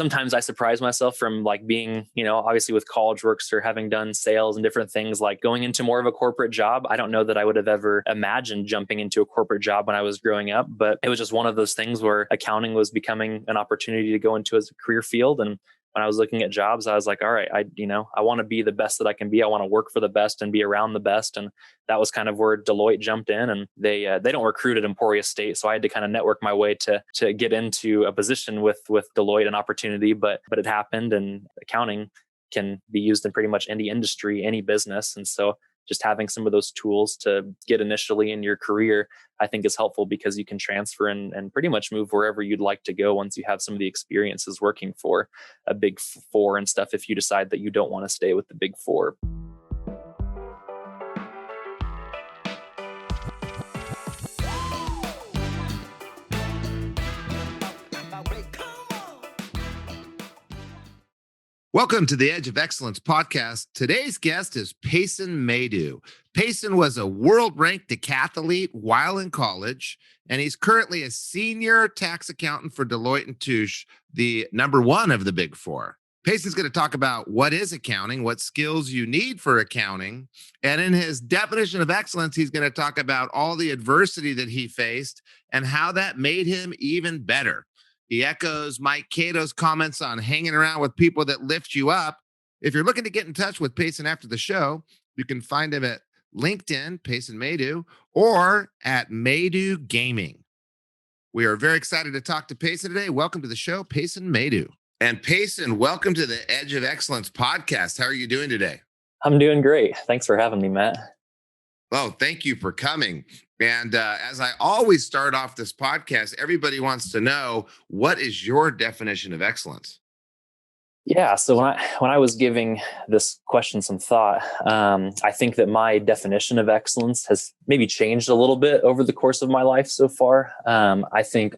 sometimes I surprise myself from like being, obviously with College Works or having done sales and different things, like going into more of a corporate job. I don't know that I would have ever imagined jumping into a corporate job when I was growing up, but it was just one of those things where accounting was becoming an opportunity to go into as a career field. And when I was looking at jobs, I was like, all right, I want to be the best that I can be. I want to work for the best and be around the best. And that was kind of where Deloitte jumped in, and they don't recruit at Emporia State. So I had to kind of network my way to get into a position with Deloitte, an opportunity, but it happened, and accounting can be used in pretty much any industry, any business. And so just having some of those tools to get initially in your career, I think is helpful because you can transfer and pretty much move wherever you'd like to go once you have some of the experiences working for a big four and stuff, if you decide that you don't want to stay with the big four. Welcome to the Edge of Excellence podcast. Today's guest is Payson Maydew. Payson was a world-ranked decathlete while in college, and he's currently a senior tax accountant for Deloitte and Touche, the number one of the big four. Payson's going to talk about what is accounting, what skills you need for accounting, and in his definition of excellence, he's going to talk about all the adversity that he faced and how that made him even better. He echoes Mike Cato's comments on hanging around with people that lift you up. If you're looking to get in touch with Payson after the show, you can find him at LinkedIn, Payson Maydew, or at Maydew Gaming. We are very excited to talk to Payson today. Welcome to the show, Payson Maydew. And Payson, welcome to the Edge of Excellence podcast. How are you doing today? I'm doing great. Thanks for having me, Matt. Oh, thank you for coming. And as I always start off this podcast, everybody wants to know, what is your definition of excellence? Yeah. So when I was giving this question some thought, I think that my definition of excellence has maybe changed a little bit over the course of my life so far. I think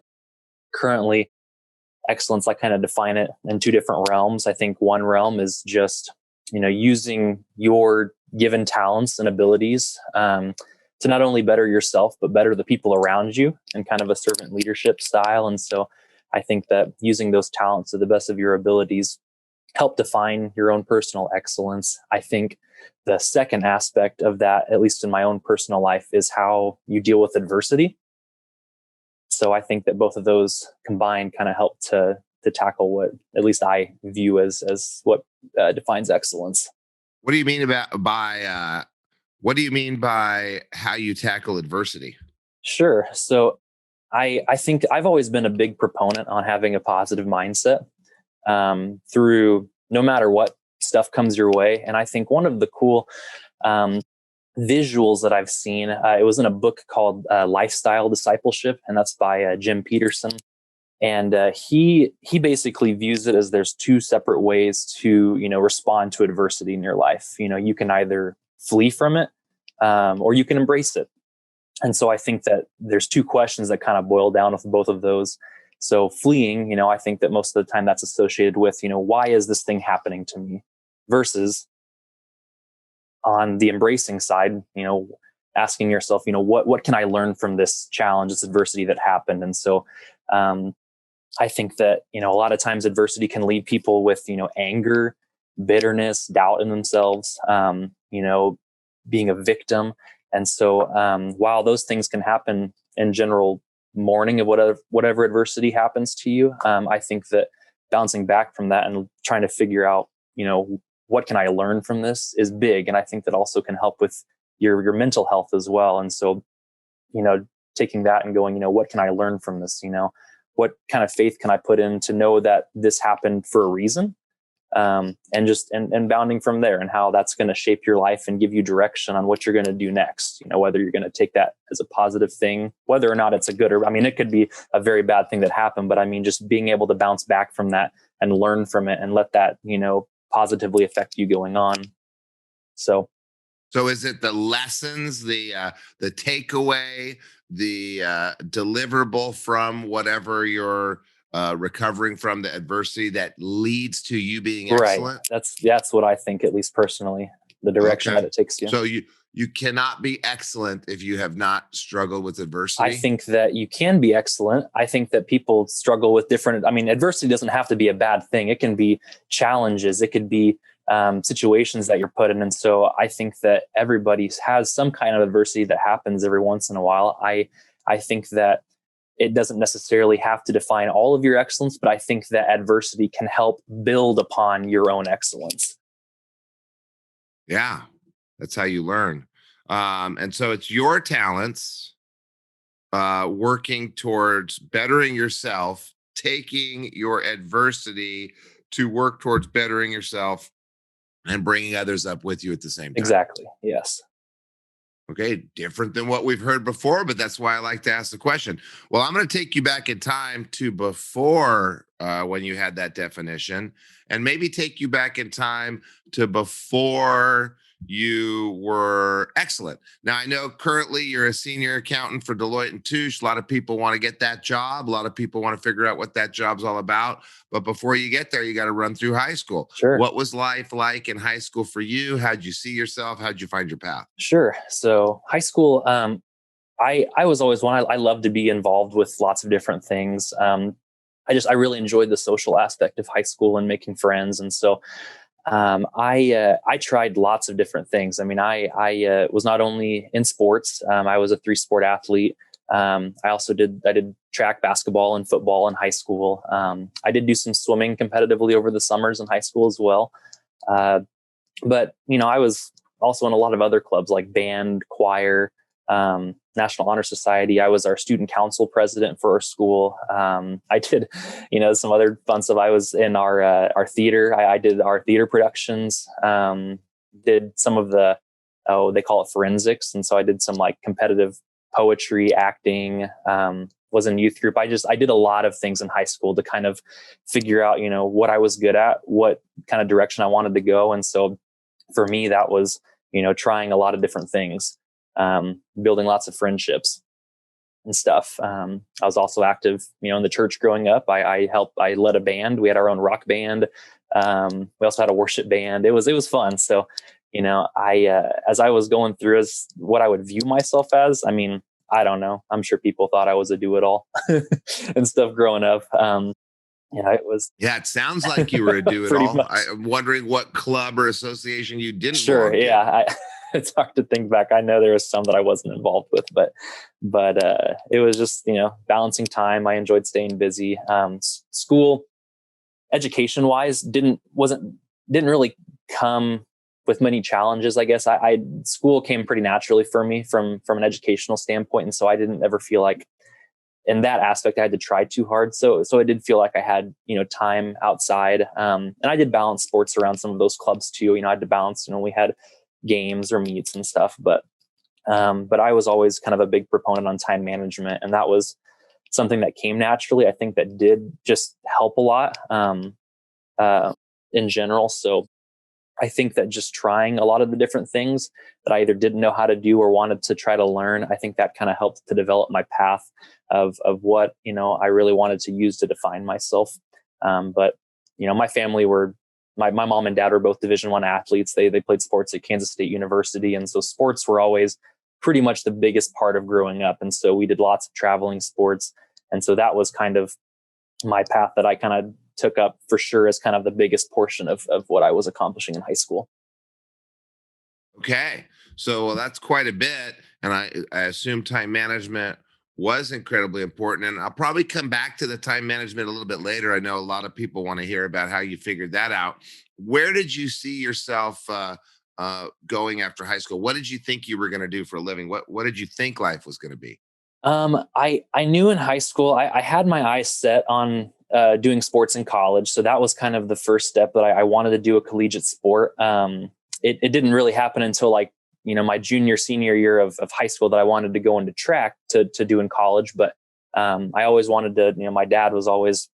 currently excellence, I kind of define it in two different realms. I think one realm is just, using your given talents and abilities to not only better yourself, but better the people around you, and kind of a servant leadership style. And so I think that using those talents to the best of your abilities help define your own personal excellence. I think the second aspect of that, at least in my own personal life, is how you deal with adversity. So I think that both of those combined kind of help to tackle what at least I view as what defines excellence. What do you mean what do you mean by how you tackle adversity? Sure. So I think I've always been a big proponent on having a positive mindset through no matter what stuff comes your way. And I think one of the cool visuals that I've seen, it was in a book called Lifestyle Discipleship, and that's by Jim Peterson. And he basically views it as there's two separate ways to, respond to adversity in your life. You can either flee from it or you can embrace it. And so I think that there's two questions that kind of boil down with both of those. So fleeing, I think that most of the time that's associated with, why is this thing happening to me? Versus on the embracing side, asking yourself, what can I learn from this challenge, this adversity that happened? And so I think that, a lot of times adversity can leave people with, anger, bitterness, doubt in themselves, being a victim. And so while those things can happen in general mourning of whatever adversity happens to you, I think that bouncing back from that and trying to figure out, what can I learn from this is big. And I think that also can help with your mental health as well. And so, taking that and going, what can I learn from this? What kind of faith can I put in to know that this happened for a reason? And bounding from there, and how that's going to shape your life and give you direction on what you're going to do next. Whether you're going to take that as a positive thing, whether or not it's a good, or it could be a very bad thing that happened, but just being able to bounce back from that and learn from it and let that, positively affect you going on. So is it the lessons, the takeaway, the deliverable from whatever you're recovering from the adversity that leads to you being excellent? Right. That's what I think, at least personally, the direction that it takes you. So you cannot be excellent if you have not struggled with I adversity? think that you can be excellent. I think that people struggle with different, I mean, adversity doesn't have to be a bad thing. It can be challenges. It could be situations that you're put in. And so I think that everybody has some kind of adversity that happens every once in a while. I think that it doesn't necessarily have to define all of your excellence, but I think that adversity can help build upon your own excellence. Yeah, that's how you learn. And so it's your talents working towards bettering yourself, taking your adversity to work towards bettering yourself and bringing others up with you at the same time. Exactly. Yes. Okay, different than what we've heard before, but that's why I like to ask the question. Well, I'm going to take you back in time to before when you had that definition, and maybe take you back in time to before you were excellent. Now, I know currently you're a senior accountant for Deloitte and Touche. A lot of people want to get that job. A lot of people want to figure out what that job's all about. But before you get there, you got to run through high school. Sure. What was life like in high school for you? How'd you see yourself? How'd you find your path? Sure. So high school, I was always one. I love to be involved with lots of different things. I really enjoyed the social aspect of high school and making friends. And so I tried lots of different things. I mean, I was not only in sports. I was a 3-sport athlete. I did track, basketball, and football in high school. I did do some swimming competitively over the summers in high school as well. But I was also in a lot of other clubs like band, choir, National Honor Society. I was our student council president for our school. I did, some other fun stuff. I was in our theater. I did our theater productions, did some of they call it forensics. And so I did some like competitive poetry, acting, was in youth group. I did a lot of things in high school to kind of figure out, what I was good at, what kind of direction I wanted to go. And so for me, that was, trying a lot of different things, building lots of friendships and stuff. I was also active, in the church growing up. I led a band. We had our own rock band. We also had a worship band. It was fun. So, as I was going through as what I would view myself as, I mean, I don't know. I'm sure people thought I was a do-it-all and stuff growing up. It was. Yeah, it sounds like you were a do-it-all. I'm wondering what club or association you didn't. Sure. Yeah. It's hard to think back. I know there was some that I wasn't involved with, but it was just, balancing time. I enjoyed staying busy. School, education wise, didn't really come with many challenges. I guess school came pretty naturally for me from an educational standpoint. And so I didn't ever feel like in that aspect, I had to try too hard. So I did feel like I had, time outside. And I did balance sports around some of those clubs too. I had to balance, we had games or meets and stuff, but I was always kind of a big proponent on time management. And that was something that came naturally. I think that did just help a lot, in general. So I think that just trying a lot of the different things that I either didn't know how to do or wanted to try to learn, I think that kind of helped to develop my path of what, I really wanted to use to define myself. But my family my mom and dad were both Division I athletes. They played sports at Kansas State University. And so sports were always pretty much the biggest part of growing up. And so we did lots of traveling sports. And so that was kind of my path that I kind of took up for sure as kind of the biggest portion of what I was accomplishing in high school. Okay. So that's quite a bit. And I assume time management was incredibly important. And I'll probably come back to the time management a little bit later. I know a lot of people want to hear about how you figured that out. Where did you see yourself going after high school? What did you think you were going to do for a living? What did you think life was going to be? I knew in high school, I had my eyes set on doing sports in college. So that was kind of the first step that I wanted to do a collegiate sport. It didn't really happen until my senior year of high school that I wanted to go into track to do in college. But I always wanted to, my dad was always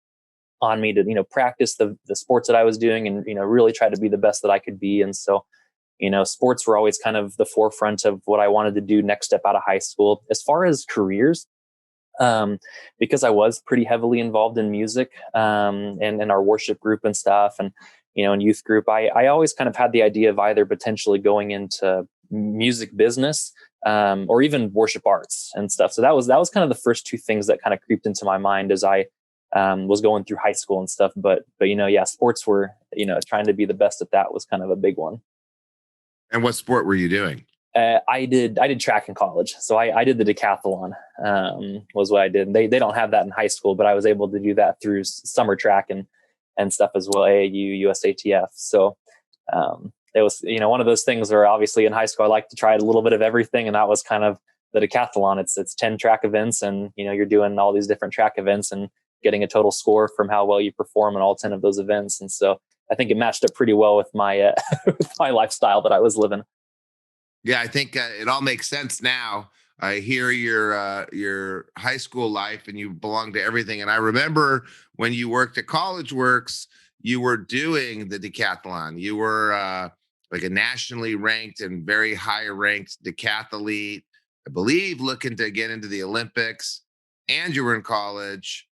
on me to, practice the sports that I was doing and, really try to be the best that I could be. And so, sports were always kind of the forefront of what I wanted to do next step out of high school. As far as careers, because I was pretty heavily involved in music and in our worship group and stuff, and in youth group, I always kind of had the idea of either potentially going into music business, or even worship arts and stuff. So that was kind of the first two things that kind of creeped into my mind as I was going through high school and stuff. But yeah, sports were, trying to be the best at that was kind of a big one. And what sport were you doing? I did track in college. So I did the decathlon, was what I did. They don't have that in high school, but I was able to do that through summer track and stuff as well, AAU, USATF. So, it was, one of those things where obviously in high school, I like to try a little bit of everything. And that was kind of the decathlon. It's 10 track events, and, you're doing all these different track events and getting a total score from how well you perform in all 10 of those events. And so I think it matched up pretty well with my, with my lifestyle that I was living. Yeah, I think it all makes sense now. I hear your high school life, and you belong to everything. And I remember when you worked at College Works, you were doing the decathlon. You were like a nationally ranked and very high ranked decathlete, I believe, looking to get into the Olympics. And you were in college,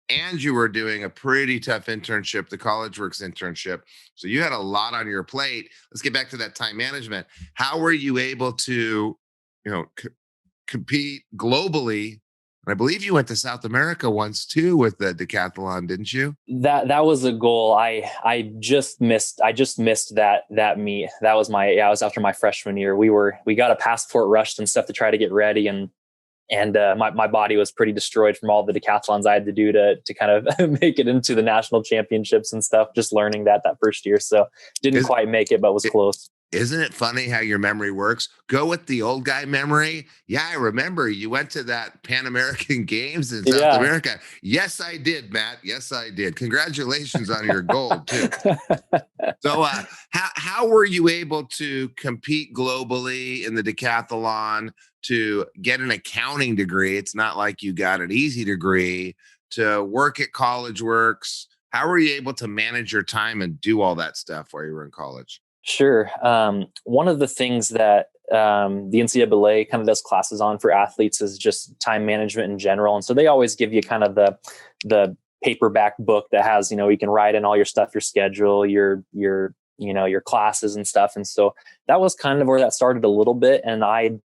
and you were doing a pretty tough internship, the College Works internship. So you had a lot on your plate. Let's get back to that time management. How were you able to, compete globally? And I believe you went to South America once too with the decathlon, didn't you? That was a goal. I just missed that meet. That was it was after my freshman year. We got a passport rushed and stuff to try to get ready, and my body was pretty destroyed from all the decathlons I had to do to kind of make it into the national championships and stuff, just learning that first year. So didn't quite make it, but was close. Isn't it funny how your memory works? Go with the old guy memory. Yeah, I remember you went to that Pan American Games in South America. Yes, I did, Matt. Yes, I did. Congratulations on your gold too. So how were you able to compete globally in the decathlon, to get an accounting degree? It's not like you got an easy degree, to work at College Works. How were you able to manage your time and do all that stuff while you were in college? Sure. One of the things that the NCAA kind of does classes on for athletes is just time management in general. And so they always give you kind of the paperback book that has, you can write in all your stuff, your schedule, your classes and stuff. And so that was kind of where that started a little bit. And I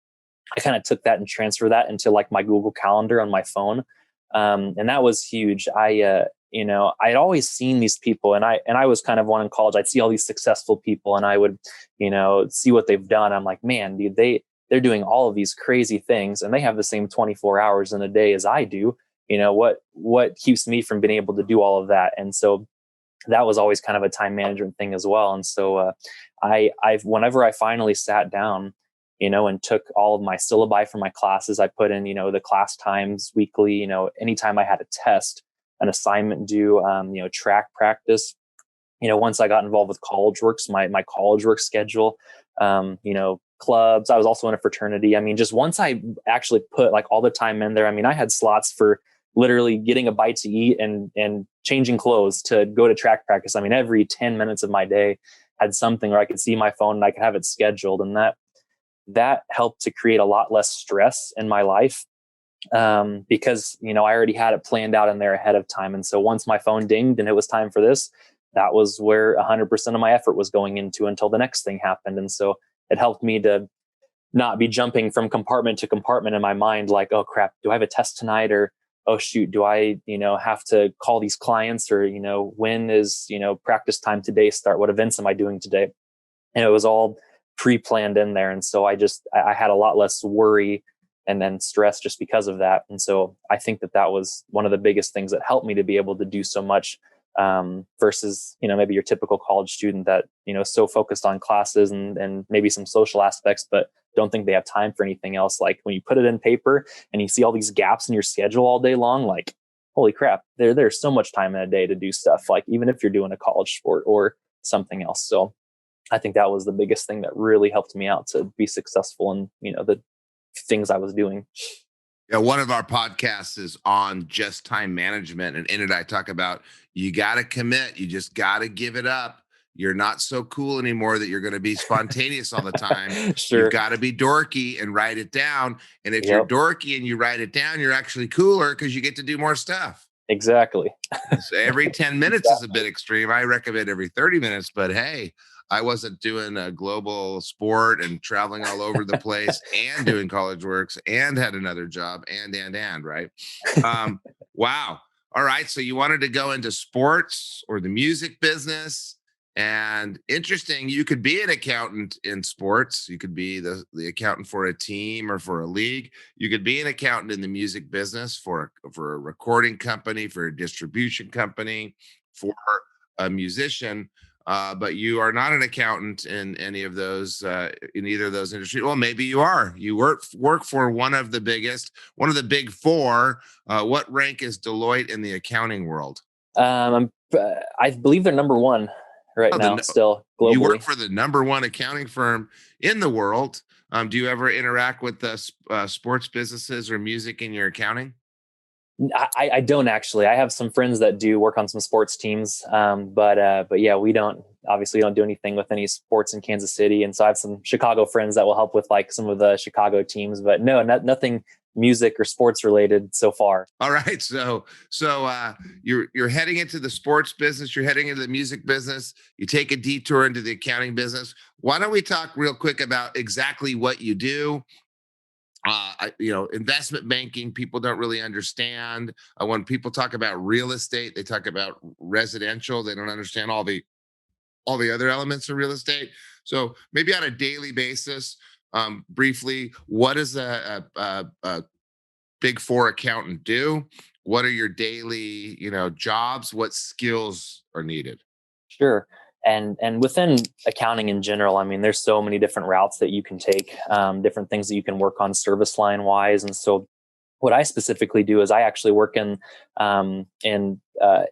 kind of took that and transferred that into like my Google Calendar on my phone. And that was huge. I'd always seen these people, and I was kind of one in college. I'd see all these successful people, and I would, see what they've done. I'm like, man, dude, they're doing all of these crazy things, and they have the same 24 hours in a day as I do. What keeps me from being able to do all of that? And so that was always kind of a time management thing as well. And so whenever I finally sat down, and took all of my syllabi for my classes, I put in, the class times weekly, anytime I had a test, an assignment due, track practice. Once I got involved with College Works, my College Works schedule, clubs. I was also in a fraternity. I mean, just once I actually put like all the time in there, I mean, I had slots for literally getting a bite to eat and changing clothes to go to track practice. I mean, every 10 minutes of my day had something where I could see my phone and I could have it scheduled. And that helped to create a lot less stress in my life. Because, I already had it planned out in there ahead of time. And so once my phone dinged and it was time for this, that was where 100% of my effort was going into until the next thing happened. And so it helped me to not be jumping from compartment to compartment in my mind, like, oh crap, do I have a test tonight? Or, oh shoot, do I, have to call these clients? Or, when is, practice time today start? What events am I doing today? And it was all pre-planned in there. And so I had a lot less worry and then stress just because of that. And so I think that was one of the biggest things that helped me to be able to do so much, versus, maybe your typical college student that, is so focused on classes and maybe some social aspects, but don't think they have time for anything else. Like when you put it in paper and you see all these gaps in your schedule all day long, like, holy crap, there's so much time in a day to do stuff. Like even if you're doing a college sport or something else. So I think that was the biggest thing that really helped me out to be successful in, the things I was doing. Yeah, one of our podcasts is on just time management, and in it I talk about you got to commit. You just got to give it up. You're not so cool anymore that you're going to be spontaneous all the time. Sure. You've got to be dorky and write it down. And if you're dorky and you write it down, you're actually cooler because you get to do more stuff. Exactly. So every 10 minutes is a bit extreme. I recommend every 30 minutes, but hey, I wasn't doing a global sport and traveling all over the place and doing college works and had another job and, right? Um, wow. All right. So you wanted to go into sports or the music business. And interesting, you could be an accountant in sports. You could be the accountant for a team or for a league. You could be an accountant in the music business for a recording company, for a distribution company, for a musician. But you are not an accountant in any of those in either of those industries. Well, maybe you are. You work for one of the biggest, one of the big four. What rank is Deloitte in the accounting world? I believe they're number one right Oh, now, still you work globally. for the number one accounting firm in the world. Do you ever interact with the sports businesses or music in your accounting? I don't actually. I have some friends that do work on some sports teams, but yeah, we don't obviously don't do anything with any sports in Kansas City. And so I have some Chicago friends that will help with like some of the Chicago teams, but no, nothing music or sports related so far. All right, so you're heading into the sports business, you're heading into the music business, you take a detour into the accounting business. Why don't we talk real quick about exactly what you do? Investment banking, people don't really understand. When people talk about real estate, they talk about residential. They don't understand all the other elements of real estate. So maybe on a daily basis, briefly, what does a big four accountant do? What are your daily, jobs? What skills are needed? Sure. And within accounting in general, I mean, there's so many different routes that you can take, different things that you can work on service line wise. And so what I specifically do is I actually work in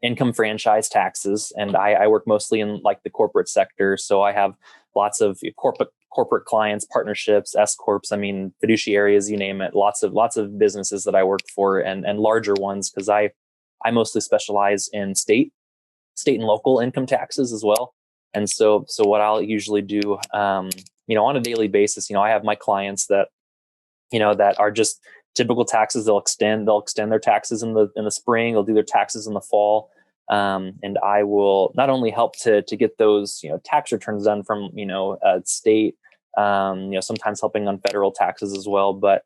income franchise taxes, and I work mostly in like the corporate sector. So I have lots of corporate clients, partnerships, S corps. I mean, fiduciaries, you name it. Lots of businesses that I work for, and larger ones because I mostly specialize in state and local income taxes as well. And so what I'll usually do, on a daily basis, I have my clients that that are just typical taxes. They'll extend their taxes in the spring. They'll do their taxes in the fall. And I will not only help to get those tax returns done from state, sometimes helping on federal taxes as well, but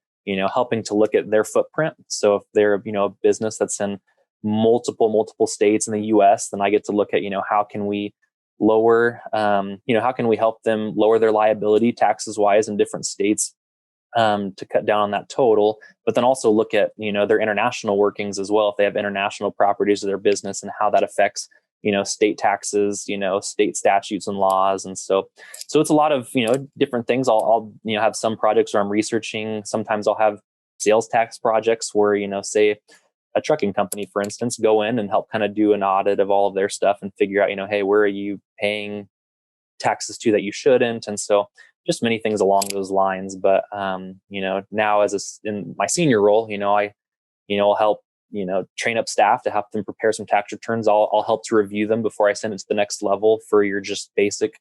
helping to look at their footprint. So if they're a business that's in multiple states in the U.S., then I get to look at how can we lower how can we help them lower their liability taxes wise in different states, to cut down on that total, but then also look at their international workings as well, if they have international properties of their business and how that affects state taxes, state statutes and laws. And so it's a lot of different things. I'll have some projects where I'm researching. Sometimes I'll have sales tax projects where say a trucking company, for instance, go in and help kind of do an audit of all of their stuff and figure out hey, where are you paying taxes to that you shouldn't. And so just many things along those lines. But now in my senior role, I'll help train up staff to help them prepare some tax returns. I'll help to review them before I send it to the next level for your just basic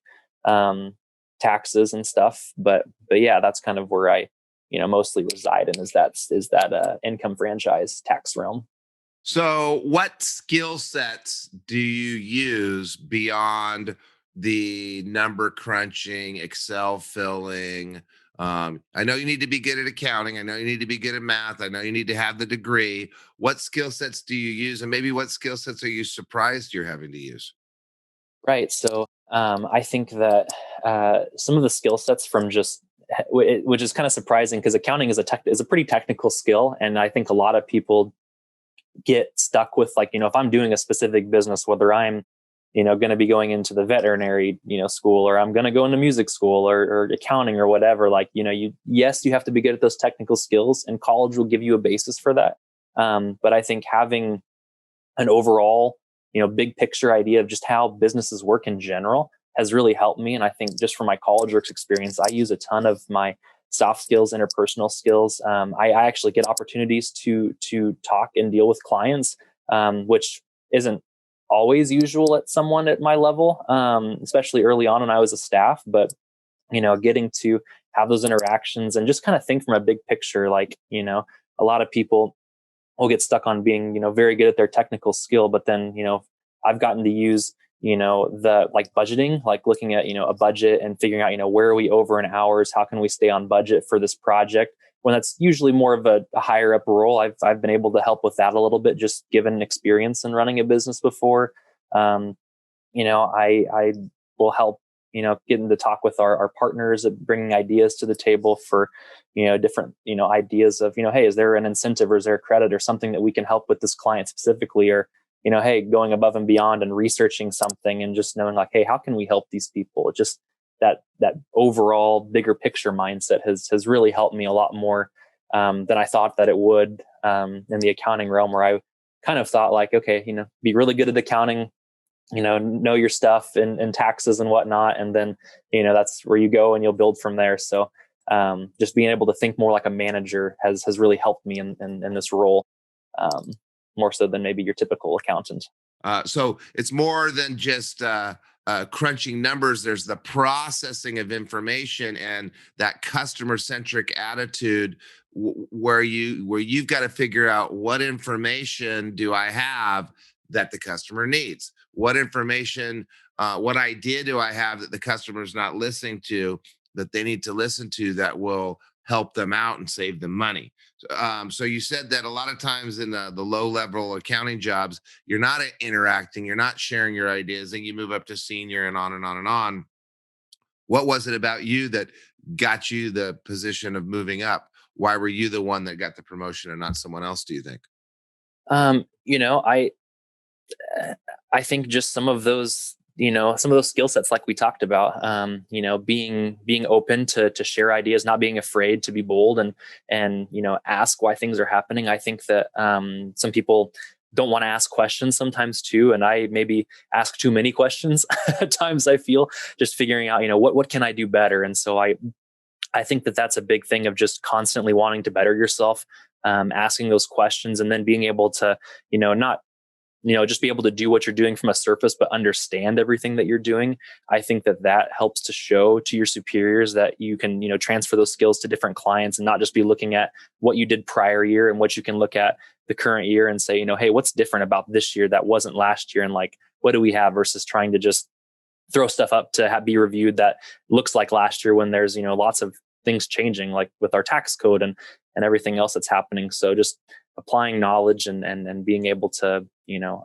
taxes and stuff. But yeah, that's kind of where I mostly reside in, is that income franchise tax realm. So, what skill sets do you use beyond the number crunching, Excel filling? I know you need to be good at accounting. I know you need to be good at math. I know you need to have the degree. What skill sets do you use? And maybe what skill sets are you surprised you're having to use? Right. So I think that some of the skill sets from just which is kind of surprising because accounting is a pretty technical skill, and I think a lot of people get stuck with like if I'm doing a specific business, whether I'm going to be going into the veterinary school, or I'm going to go into music school, or accounting or whatever, like you have to be good at those technical skills, and college will give you a basis for that. But I think having an overall big picture idea of just how businesses work in general has really helped me. And I think just from my college works experience, I use a ton of my soft skills, interpersonal skills. I actually get opportunities to talk and deal with clients, which isn't always usual at someone at my level, especially early on when I was a staff. But getting to have those interactions and just kind of think from a big picture, like a lot of people will get stuck on being, very good at their technical skill. But then, I've gotten to use, the like budgeting, like looking at, a budget and figuring out, where are we over in hours? How can we stay on budget for this project? When that's usually more of a higher up role, I've been able to help with that a little bit, just given experience in running a business before. I will help, getting to talk with our partners, bringing ideas to the table for, different, ideas of, hey, is there an incentive or is there a credit or something that we can help with this client specifically? Or, hey, going above and beyond and researching something and just knowing like, hey, how can we help these people? Just that overall bigger picture mindset has really helped me a lot more than I thought that it would in the accounting realm, where I kind of thought like, okay, be really good at accounting, know your stuff and taxes and whatnot. And then, that's where you go and you'll build from there. So just being able to think more like a manager has really helped me in this role, more so than maybe your typical accountant. So it's more than just crunching numbers. There's the processing of information and that customer centric attitude where you've got to figure out what information do I have that the customer needs, what information, what idea do I have that the customer's not listening to, that they need to listen to, that will help them out and save them money. So you said that a lot of times in the low level accounting jobs, you're not interacting, you're not sharing your ideas, and you move up to senior and on and on and on. What was it about you that got you the position of moving up? Why were you the one that got the promotion and not someone else, do you think? I think just some of those skill sets, like we talked about, being open to share ideas, not being afraid to be bold and ask why things are happening. I think that some people don't want to ask questions sometimes too. And I maybe ask too many questions at times, I feel, just figuring out, what can I do better? And so I think that that's a big thing of just constantly wanting to better yourself, asking those questions, and then being able to, not just be able to do what you're doing from a surface, but understand everything that you're doing. I think that helps to show to your superiors that you can, transfer those skills to different clients and not just be looking at what you did prior year, and what you can look at the current year and say, hey, what's different about this year that wasn't last year? And like, what do we have, versus trying to just throw stuff up to be reviewed that looks like last year, when there's, lots of things changing, like with our tax code and everything else that's happening. So just applying knowledge and being able to,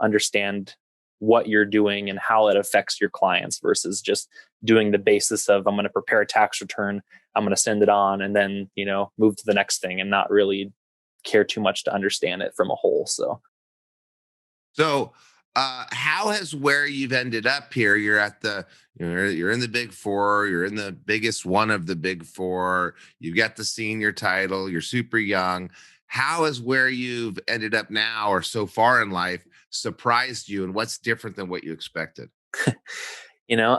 understand what you're doing and how it affects your clients, versus just doing the basis of, I'm going to prepare a tax return, I'm going to send it on, and then, move to the next thing and not really care too much to understand it from a whole. So how has where you've ended up here? You're at you're in the big four, you're in the biggest one of the big four, you've got the senior title, you're super young. How has where you've ended up now or so far in life surprised you, and what's different than what you expected?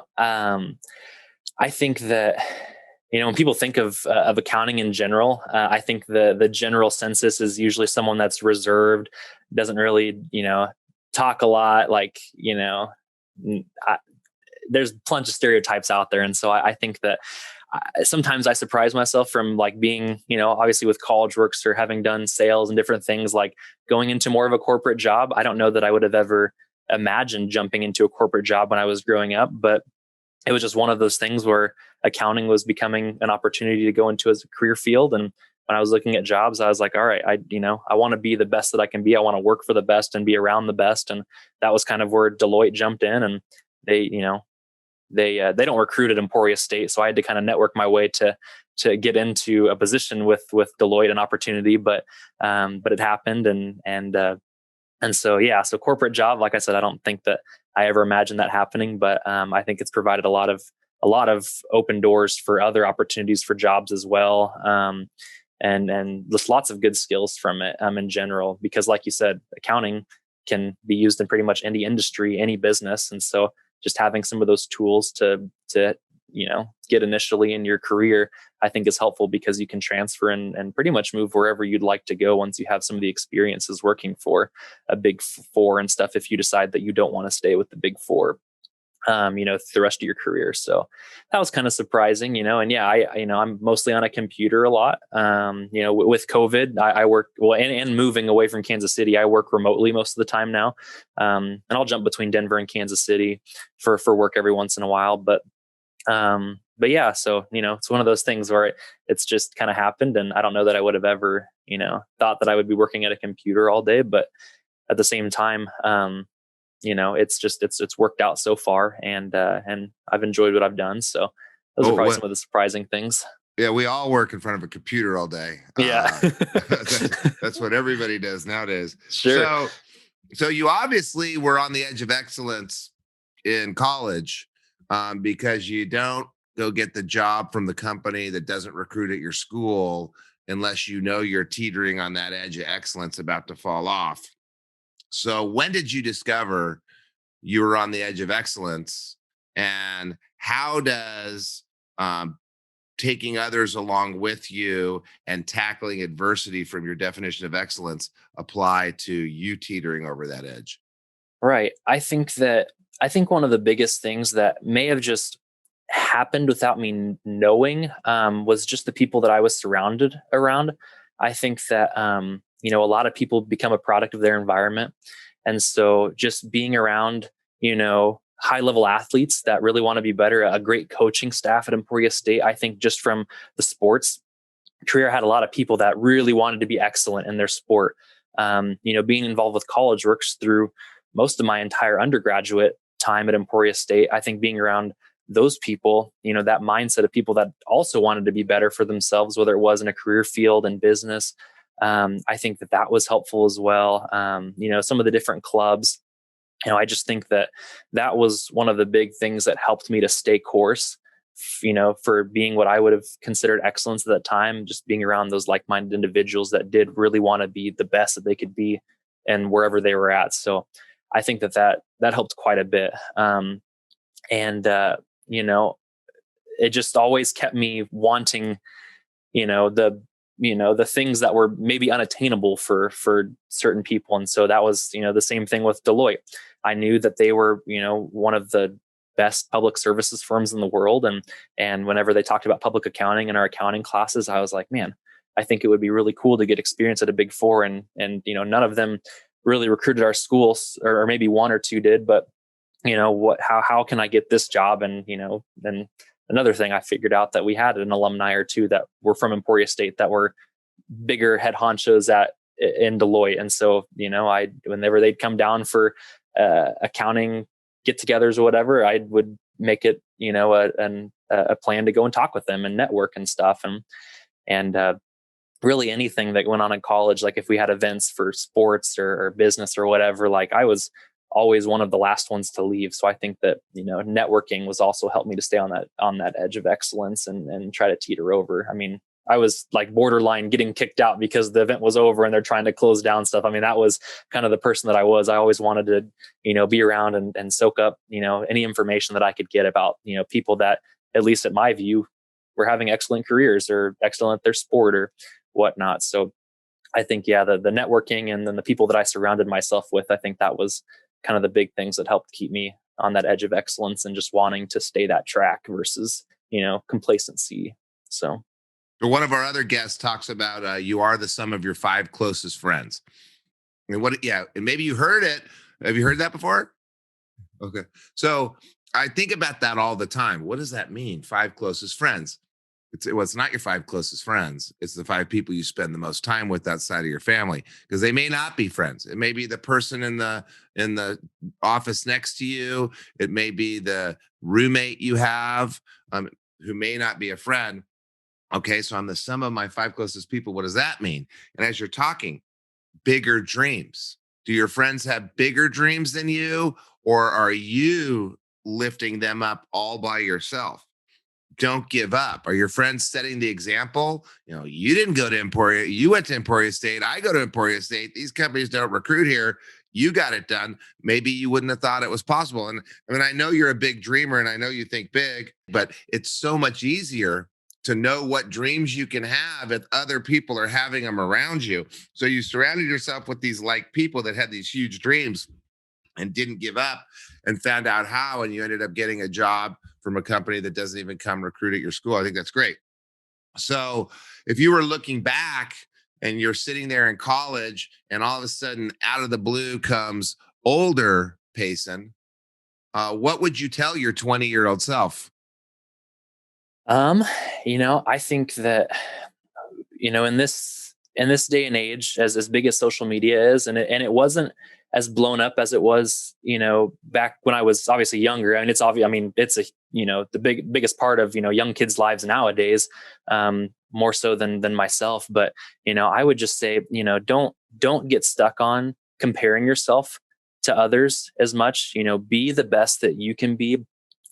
I think that, when people think of accounting in general, I think the general census is usually someone that's reserved, doesn't really, talk a lot, like, there's plenty of stereotypes out there. And so I think that sometimes I surprise myself from like being, obviously with college works or having done sales and different things, like going into more of a corporate job. I don't know that I would have ever imagined jumping into a corporate job when I was growing up, but it was just one of those things where accounting was becoming an opportunity to go into as a career field. And when I was looking at jobs, I was like, all right, I want to be the best that I can be. I want to work for the best and be around the best. And that was kind of where Deloitte jumped in, and they don't recruit at Emporia State. So I had to kind of network my way to get into a position with Deloitte, an opportunity, but it happened. And so, yeah, so corporate job, like I said, I don't think that I ever imagined that happening, but I think it's provided a lot of open doors for other opportunities for jobs as well. And just lots of good skills from it in general, because like you said, accounting can be used in pretty much any industry, any business. And so just having some of those tools to get initially in your career, I think is helpful, because you can transfer and pretty much move wherever you'd like to go once you have some of the experiences working for a big four and stuff, if you decide that you don't want to stay with the big four. the rest of your career. So that was kind of surprising, and yeah, I'm mostly on a computer a lot. With COVID, I work, and moving away from Kansas City, I work remotely most of the time now. And I'll jump between Denver and Kansas City for work every once in a while. But yeah, so, it's one of those things where it's just kind of happened. And I don't know that I would have ever, thought that I would be working at a computer all day, but at the same time, it's worked out so far, and I've enjoyed what I've done. So those are probably some of the surprising things. Yeah, we all work in front of a computer all day. Yeah. That's what everybody does nowadays. Sure. So you obviously were on the edge of excellence in college, because you don't go get the job from the company that doesn't recruit at your school unless you're teetering on that edge of excellence about to fall off. So when did you discover you were on the edge of excellence, and how does taking others along with you and tackling adversity from your definition of excellence apply to you teetering over that edge? Right. I think one of the biggest things that may have just happened without me knowing, was just the people that I was surrounded around. I think that, a lot of people become a product of their environment. And so just being around, high level athletes that really want to be better, a great coaching staff at Emporia State. I think just from the sports career, I had a lot of people that really wanted to be excellent in their sport. Being involved with college works through most of my entire undergraduate time at Emporia State. I think being around those people, that mindset of people that also wanted to be better for themselves, whether it was in a career field and business, I think that was helpful as well. Some of the different clubs, I just think that was one of the big things that helped me to stay course, for being what I would have considered excellence at that time, just being around those like-minded individuals that did really want to be the best that they could be and wherever they were at. So I think that helped quite a bit. It just always kept me wanting, the things that were maybe unattainable for certain people. And so that was, the same thing with Deloitte. I knew that they were, one of the best public services firms in the world. And whenever they talked about public accounting in our accounting classes, I was like, man, I think it would be really cool to get experience at a Big Four. And none of them really recruited our schools, or maybe one or two did, but how can I get this job? And, then another thing I figured out that we had an alumni or two that were from Emporia State that were bigger head honchos in Deloitte. And so, whenever they'd come down for accounting get-togethers or whatever, I would make it, a plan to go and talk with them and network and stuff. And really anything that went on in college, like if we had events for sports or business or whatever, like I was always one of the last ones to leave. So I think that, networking was also helped me to stay on that edge of excellence and try to teeter over. I mean, I was like borderline getting kicked out because the event was over and they're trying to close down stuff. I mean, that was kind of the person that I was. I always wanted to, be around and soak up, any information that I could get about, people that, at least at my view, were having excellent careers or excellent at their sport or whatnot. So I think, yeah, the networking and then the people that I surrounded myself with, I think that was kind of the big things that helped keep me on that edge of excellence and just wanting to stay that track versus, complacency. So one of our other guests talks about you are the sum of your 5 closest friends. And and maybe you heard it. Have you heard that before? Okay. So I think about that all the time. What does that mean? 5 closest friends. It's not your 5 closest friends. It's the 5 people you spend the most time with outside of your family, because they may not be friends. It may be the person in the office next to you. It may be the roommate you have, who may not be a friend. Okay, so I'm the sum of my 5 closest people. What does that mean? And as you're talking, bigger dreams. Do your friends have bigger dreams than you, or are you lifting them up all by yourself? Don't give up. Are your friends setting the example? You didn't go to Emporia. You went to Emporia State. I go to Emporia State. These companies don't recruit here. You got it done. Maybe you wouldn't have thought it was possible. And I mean, I know you're a big dreamer and I know you think big, but it's so much easier to know what dreams you can have if other people are having them around you. So you surrounded yourself with these like people that had these huge dreams. and didn't give up and found out how, and you ended up getting a job from a company that doesn't even come recruit at your school. I think that's great. So if you were looking back and you're sitting there in college and all of a sudden out of the blue comes older Payson, what would you tell your 20-year-old self? I think that, in this day and age, as big as social media is, and it wasn't as blown up as it was, back when I was obviously younger. I mean, it's obvious. I mean, it's the biggest part of, young kids' lives nowadays, more so than myself. But, I would just say, don't get stuck on comparing yourself to others as much, be the best that you can be.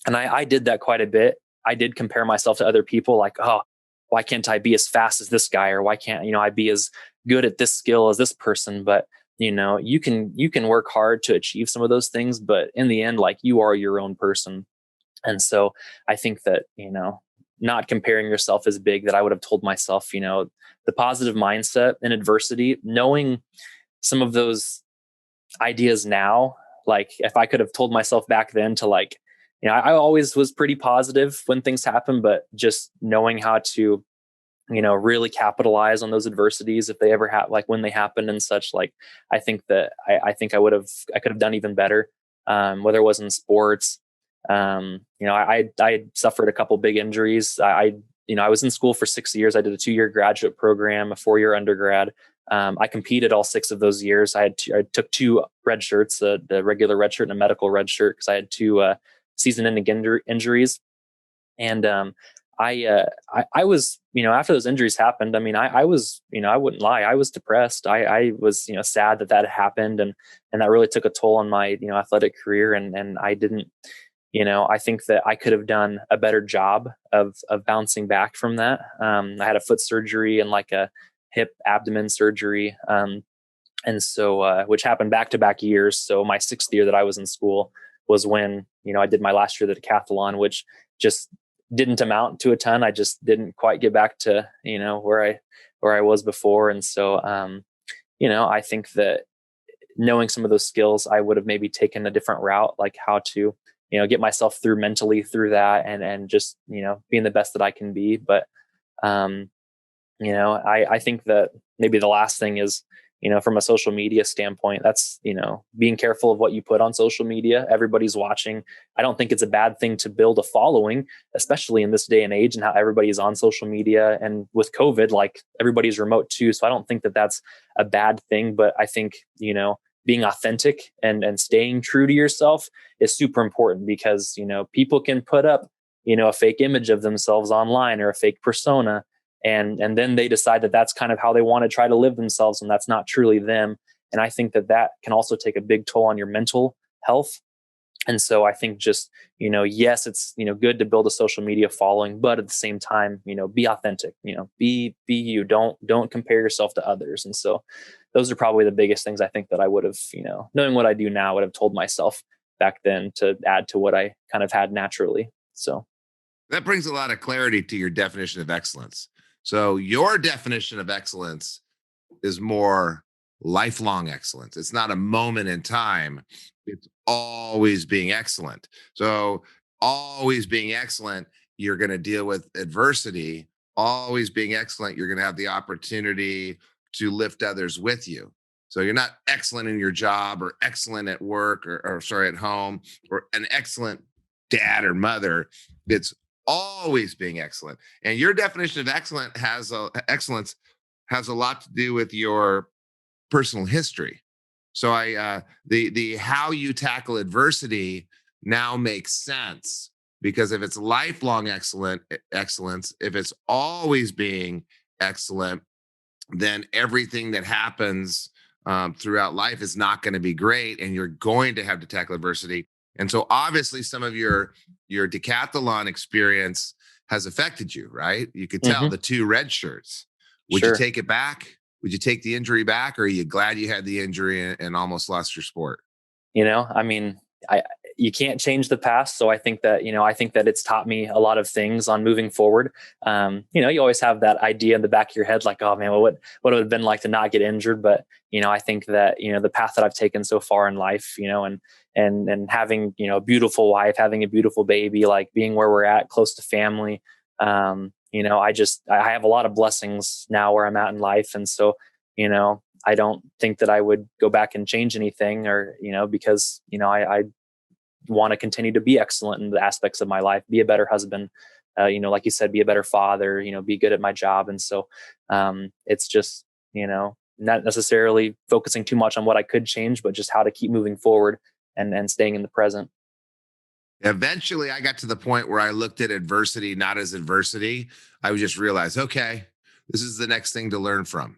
And I did that quite a bit. I did compare myself to other people, like, oh, why can't I be as fast as this guy? Or why can't, I be as good at this skill as this person? But, you can work hard to achieve some of those things, but in the end, like, you are your own person. And so I think that, not comparing yourself is big. That I would have told myself, the positive mindset in adversity, knowing some of those ideas now, like if I could have told myself back then to, like, I always was pretty positive when things happen, but just knowing how to, really capitalize on those adversities if they ever like when they happen and such. Like, I think that I think I could have done even better, whether it was in sports. I suffered a couple big injuries. I was in school for 6 years. I did a 2-year graduate program, a 4-year undergrad. I competed all 6 of those years. I took 2 red shirts, the regular red shirt and a medical red shirt, because I had 2 season-ending injuries. And I was, after those injuries happened, I mean, I was, I wouldn't lie, I was depressed. I was, sad that happened, and that really took a toll on my, athletic career. And I didn't, I think that I could have done a better job of bouncing back from that. I had a foot surgery and like a hip abdomen surgery. And so, which happened back-to-back years. So my 6th year that I was in school was when, I did my last year of the decathlon, which just didn't amount to a ton. I just didn't quite get back to, where I was before. And so, I think that knowing some of those skills, I would have maybe taken a different route, like how to, get myself through mentally through that, and just, being the best that I can be. But, I think that maybe the last thing is, from a social media standpoint, that's, being careful of what you put on social media. Everybody's watching. I don't think it's a bad thing to build a following, especially in this day and age and how everybody's on social media. And with COVID, like, everybody's remote too. So I don't think that that's a bad thing. But I think, being authentic and staying true to yourself is super important, because, people can put up, a fake image of themselves online or a fake persona. And then they decide that that's kind of how they want to try to live themselves, and that's not truly them. And I think that can also take a big toll on your mental health. And so I think just, yes, it's, good to build a social media following, but at the same time, be authentic, be you, don't compare yourself to others. And so those are probably the biggest things I think that I would have, knowing what I do now, would have told myself back then to add to what I kind of had naturally. So that brings a lot of clarity to your definition of excellence. So your definition of excellence is more lifelong excellence. It's not a moment in time. It's always being excellent. So always being excellent, you're going to deal with adversity. Always being excellent, you're going to have the opportunity to lift others with you. So you're not excellent in your job, or excellent at work, or at home, or an excellent dad or mother. It's always being excellent. And your definition of excellence has a lot to do with your personal history. So the how you tackle adversity now makes sense, because if it's lifelong excellence, if it's always being excellent, then everything that happens throughout life is not going to be great, and you're going to have to tackle adversity. And so obviously some of your decathlon experience has affected you, right? You could tell the 2 red shirts. Would you take it back? Would you take the injury back? Or are you glad you had the injury and almost lost your sport? I mean, I you can't change the past. So I think that, I think that it's taught me a lot of things on moving forward. You always have that idea in the back of your head, like, oh man, well, what would it have been like to not get injured? But, I think that, the path that I've taken so far in life, and having, a beautiful wife, having a beautiful baby, like being where we're at, close to family. I have a lot of blessings now where I'm at in life. And so, I don't think that I would go back and change anything, or, because, I want to continue to be excellent in the aspects of my life, be a better husband, like you said, be a better father, be good at my job. And so, it's just, not necessarily focusing too much on what I could change, but just how to keep moving forward and staying in the present. Eventually, I got to the point where I looked at adversity not as adversity. I would just realize, okay, this is the next thing to learn from.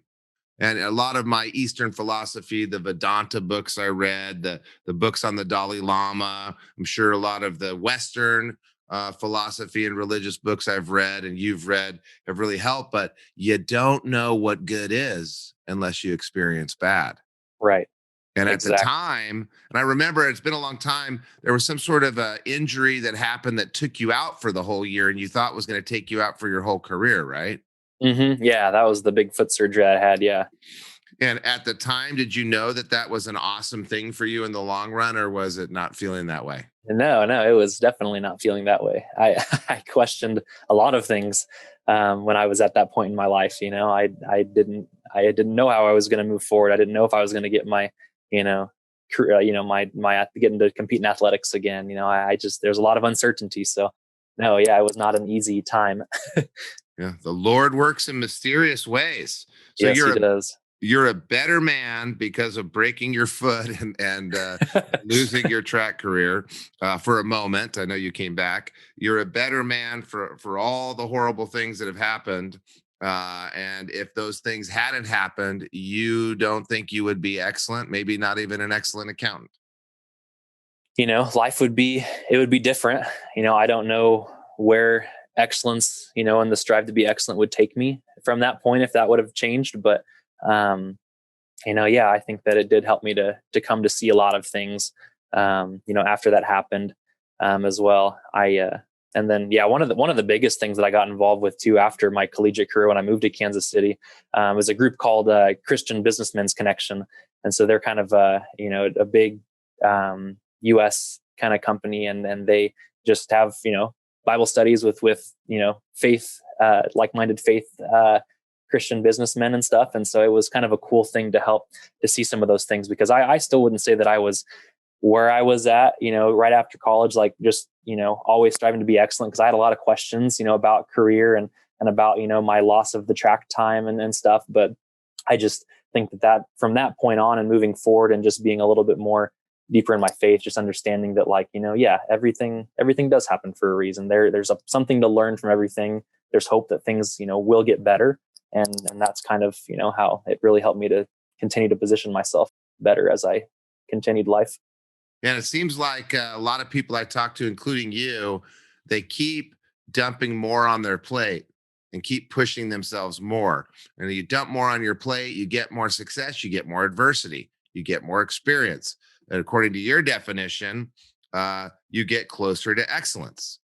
And a lot of my Eastern philosophy, the Vedanta books I read, the books on the Dalai Lama, I'm sure a lot of the Western philosophy and religious books I've read and you've read have really helped. But you don't know what good is unless you experience bad. Right. And at the Exactly. time, and I remember it's been a long time, there was some sort of a injury that happened that took you out for the whole year and you thought was going to take you out for your whole career, right? Yeah, that was the big foot surgery I had. Yeah. And at the time, did you know that that was an awesome thing for you in the long run, or was it not feeling that way? No, it was definitely not feeling that way. I questioned a lot of things when I was at that point in my life. I didn't know how I was going to move forward. I didn't know if I was going to get my, career, my getting to compete in athletics again. I just, there's a lot of uncertainty. So no, yeah, it was not an easy time. Yeah, the Lord works in mysterious ways. So Yes, he does. you're a better man because of breaking your foot and losing your track career for a moment. I know you came back. You're a better man for all the horrible things that have happened. And if those things hadn't happened, you don't think you would be excellent, maybe not even an excellent accountant. Life would be different. I don't know where excellence, and the strive to be excellent would take me from that point, if that would have changed. But, yeah, I think that it did help me to come to see a lot of things, after that happened, as well. And then, yeah, one of the biggest things that I got involved with too after my collegiate career when I moved to Kansas City, was a group called Christian Businessmen's Connection. And so they're kind of a big U.S. kind of company, and they just have Bible studies with faith, like-minded faith Christian businessmen and stuff. And so it was kind of a cool thing to help to see some of those things, because I still wouldn't say that I was where I was at, right after college, like just, always striving to be excellent. Cause I had a lot of questions, about career and about, my loss of the track time and stuff. But I just think that from that point on and moving forward and just being a little bit more deeper in my faith, just understanding that yeah, everything does happen for a reason. There's something to learn from everything. There's hope that things, will get better. And that's kind of, how it really helped me to continue to position myself better as I continued life. And it seems like a lot of people I talk to, including you, they keep dumping more on their plate and keep pushing themselves more. And you dump more on your plate, you get more success, you get more adversity, you get more experience. And according to your definition, you get closer to excellence.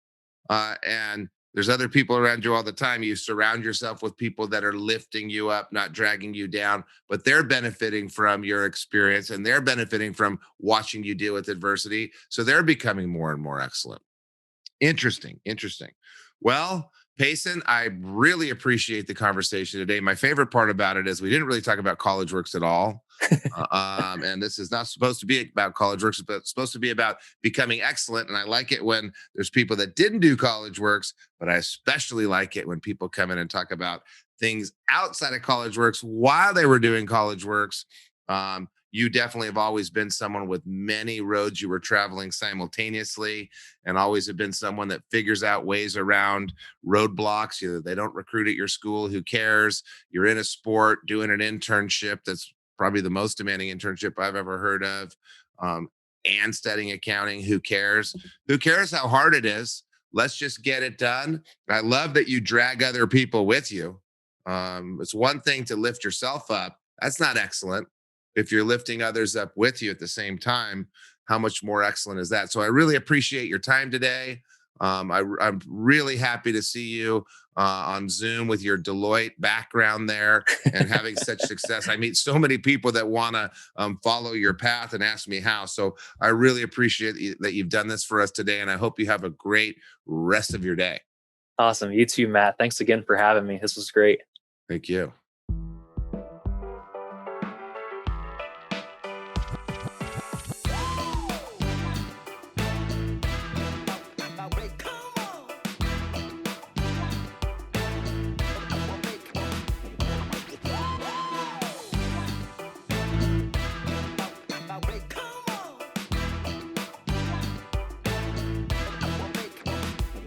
And there's other people around you all the time. You surround yourself with people that are lifting you up, not dragging you down, but they're benefiting from your experience and they're benefiting from watching you deal with adversity. So they're becoming more and more excellent. Interesting, interesting. Well, Payson, I really appreciate the conversation today. My favorite part about it is we didn't really talk about college works at all. And this is not supposed to be about college works, but it's supposed to be about becoming excellent. And I like it when there's people that didn't do college works, but I especially like it when people come in and talk about things outside of college works while they were doing college works. You definitely have always been someone with many roads you were traveling simultaneously, and always have been someone that figures out ways around roadblocks. They don't recruit at your school. Who cares? You're in a sport, doing an internship that's probably the most demanding internship I've ever heard of, and studying accounting. Who cares? Who cares how hard it is? Let's just get it done. I love that you drag other people with you. It's one thing to lift yourself up. That's not excellent. If you're lifting others up with you at the same time, how much more excellent is that? So I really appreciate your time today. I'm really happy to see you on Zoom with your Deloitte background there and having such success. I meet so many people that want to follow your path and ask me how. So I really appreciate that you've done this for us today, and I hope you have a great rest of your day. Awesome. You too, Matt. Thanks again for having me. This was great. Thank you.